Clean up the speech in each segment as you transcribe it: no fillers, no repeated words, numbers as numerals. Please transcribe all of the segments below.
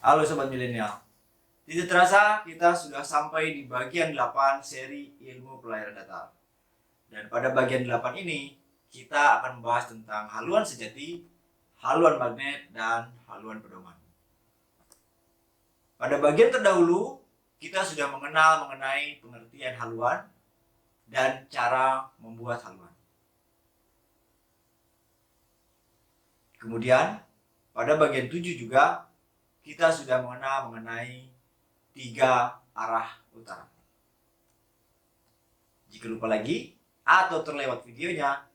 Halo Sobat Milenial. Tidak terasa kita sudah sampai di bagian 8 seri ilmu pelayaran datar. Dan pada bagian 8 ini kita akan membahas tentang haluan sejati, haluan magnet, dan haluan pedoman. Pada bagian terdahulu kita sudah mengenai pengertian haluan dan cara membuat haluan. Kemudian pada bagian 7 juga kita sudah mengenai 3 arah utara. Jika lupa lagi atau terlewat videonya,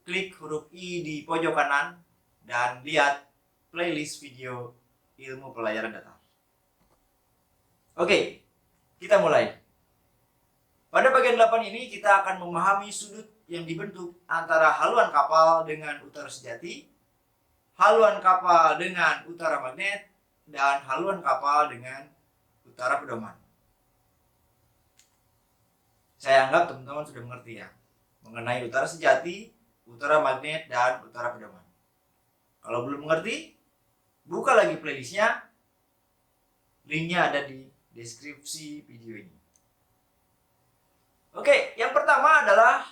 klik huruf I di pojok kanan dan lihat playlist video ilmu pelayaran datar. Oke, kita mulai. Pada bagian 8 ini kita akan memahami sudut yang dibentuk antara haluan kapal dengan utara sejati, haluan kapal dengan utara magnet, dan haluan kapal dengan utara pedoman. Saya anggap teman-teman sudah mengerti ya, mengenai utara sejati, utara magnet, dan utara pedoman. Kalau belum mengerti, buka lagi playlistnya, linknya ada di deskripsi video ini. Oke, yang pertama adalah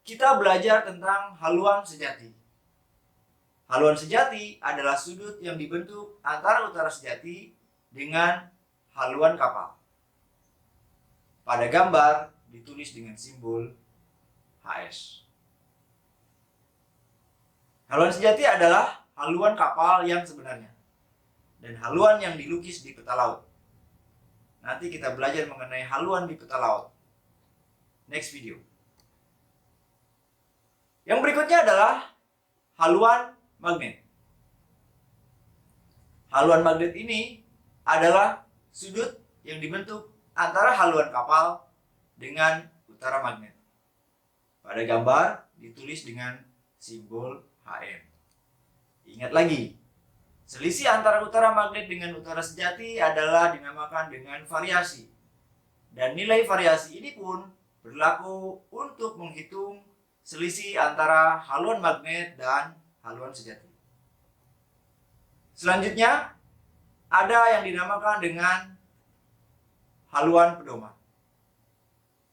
kita belajar tentang haluan sejati. Haluan sejati adalah sudut yang dibentuk antara utara sejati dengan haluan kapal. Pada gambar ditulis dengan simbol HS. Haluan sejati adalah haluan kapal yang sebenarnya dan haluan yang dilukis di peta laut. Nanti kita belajar mengenai haluan di peta laut. Next video. Yang berikutnya adalah haluan magnet. Haluan magnet ini adalah sudut yang dibentuk antara haluan kapal dengan utara magnet. Pada gambar ditulis dengan simbol HM. Ingat lagi, selisih antara utara magnet dengan utara sejati adalah dinamakan dengan variasi. Dan nilai variasi ini pun berlaku untuk menghitung selisih antara haluan magnet dan haluan sejati. Selanjutnya, ada yang dinamakan dengan haluan pedoman,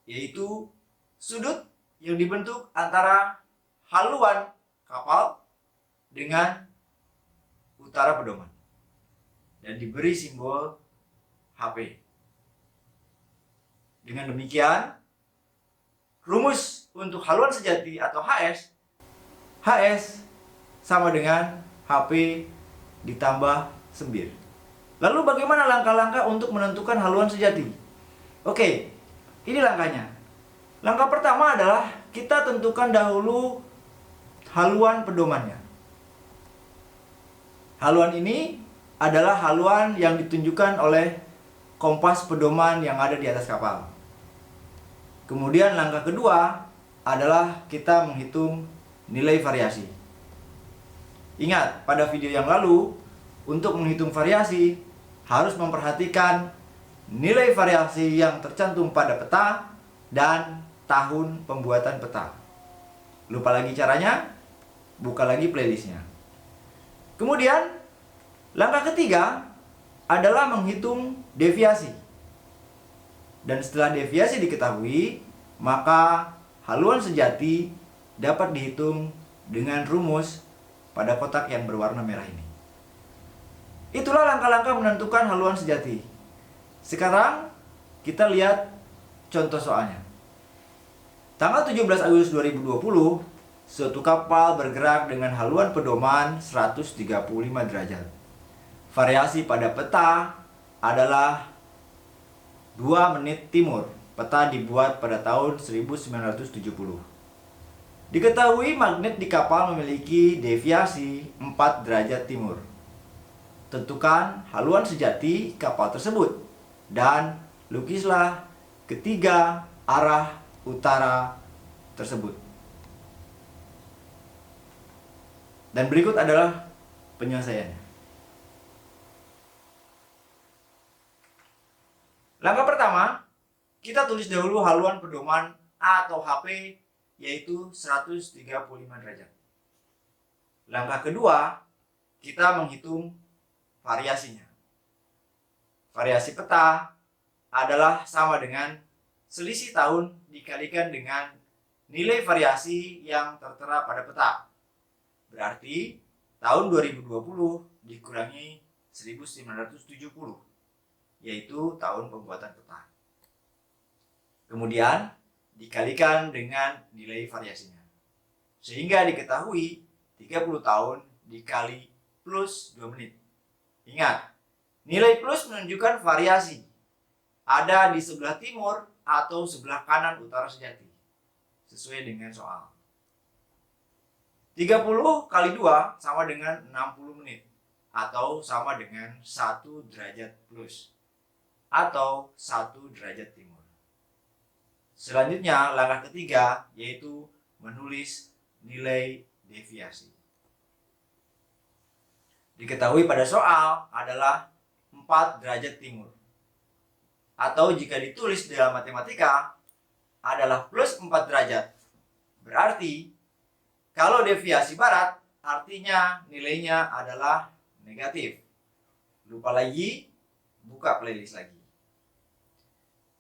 yaitu sudut yang dibentuk antara haluan kapal dengan utara pedoman dan diberi simbol HP. Dengan demikian, rumus untuk haluan sejati atau HS sama dengan HP ditambah sembir. Lalu bagaimana langkah-langkah untuk menentukan haluan sejati? Oke, ini langkahnya. Langkah pertama adalah kita tentukan dahulu haluan pedomannya. Haluan ini adalah haluan yang ditunjukkan oleh kompas pedoman yang ada di atas kapal. Kemudian langkah kedua adalah kita menghitung nilai variasi. Ingat, pada video yang lalu, untuk menghitung variasi, harus memperhatikan nilai variasi yang tercantum pada peta dan tahun pembuatan peta. Lupa lagi caranya? Buka lagi playlistnya. Kemudian, langkah ketiga adalah menghitung deviasi. Dan setelah deviasi diketahui, maka haluan sejati dapat dihitung dengan rumus pada kotak yang berwarna merah ini. Itulah langkah-langkah menentukan haluan sejati. Sekarang kita lihat contoh soalnya. Tanggal 17 Agustus 2020, suatu kapal bergerak dengan haluan pedoman 135 derajat. Variasi pada peta adalah 2 menit timur. Peta dibuat pada tahun 1970. Diketahui magnet di kapal memiliki deviasi 4 derajat timur. Tentukan haluan sejati kapal tersebut dan lukislah ketiga arah utara tersebut. Dan berikut adalah penyelesaiannya. Langkah pertama, kita tulis dahulu haluan pedoman atau HP, yaitu 135 derajat. Langkah kedua, kita menghitung variasinya. variasi peta adalah sama dengan selisih tahun dikalikan dengan nilai variasi yang tertera pada peta. Berarti tahun 2020 dikurangi 1970, yaitu tahun pembuatan peta. Kemudian dikalikan dengan nilai variasinya. Sehingga diketahui 30 tahun dikali plus 2 menit. Ingat, nilai plus menunjukkan variasi. Ada di sebelah timur atau sebelah kanan utara sejati. Sesuai dengan soal. 30 kali 2 sama dengan 60 menit. Atau sama dengan 1 derajat plus. Atau 1 derajat timur. Selanjutnya, langkah ketiga yaitu menulis nilai deviasi. Diketahui pada soal adalah 4 derajat timur. Atau jika ditulis dalam matematika adalah plus 4 derajat. Berarti kalau deviasi barat artinya nilainya adalah negatif. Lupa lagi, buka playlist lagi.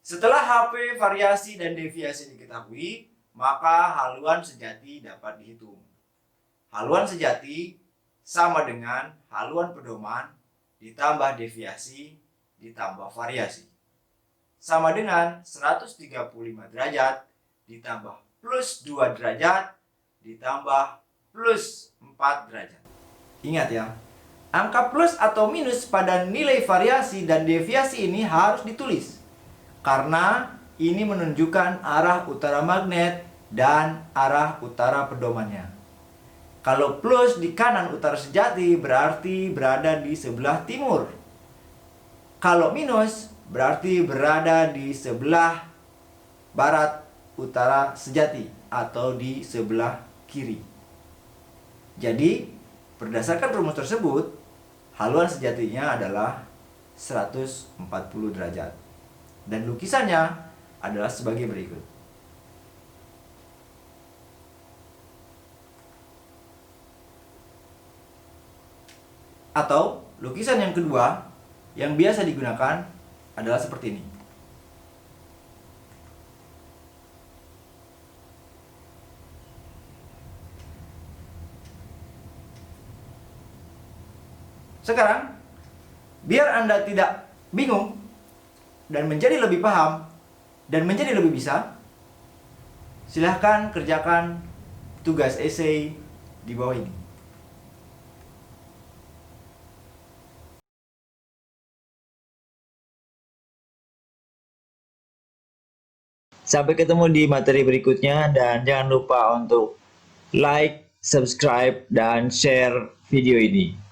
Setelah HP, variasi, dan deviasi diketahui, maka haluan sejati dapat dihitung. Haluan sejati sama dengan haluan pedoman ditambah deviasi ditambah variasi. Sama dengan 135 derajat ditambah plus 2 derajat ditambah plus 4 derajat. Ingat ya, angka plus atau minus pada nilai variasi dan deviasi ini harus ditulis. Karena ini menunjukkan arah utara magnet dan arah utara pedomannya. Kalau plus di kanan utara sejati berarti berada di sebelah timur. Kalau minus berarti berada di sebelah barat utara sejati atau di sebelah kiri. Jadi, berdasarkan rumus tersebut, haluan sejatinya adalah 140 derajat. Dan lukisannya adalah sebagai berikut. Atau lukisan yang kedua yang biasa digunakan adalah seperti ini. Sekarang, biar Anda tidak bingung dan menjadi lebih paham dan menjadi lebih bisa, silahkan kerjakan tugas esai di bawah ini. Sampai ketemu di materi berikutnya dan jangan lupa untuk like, subscribe, dan share video ini.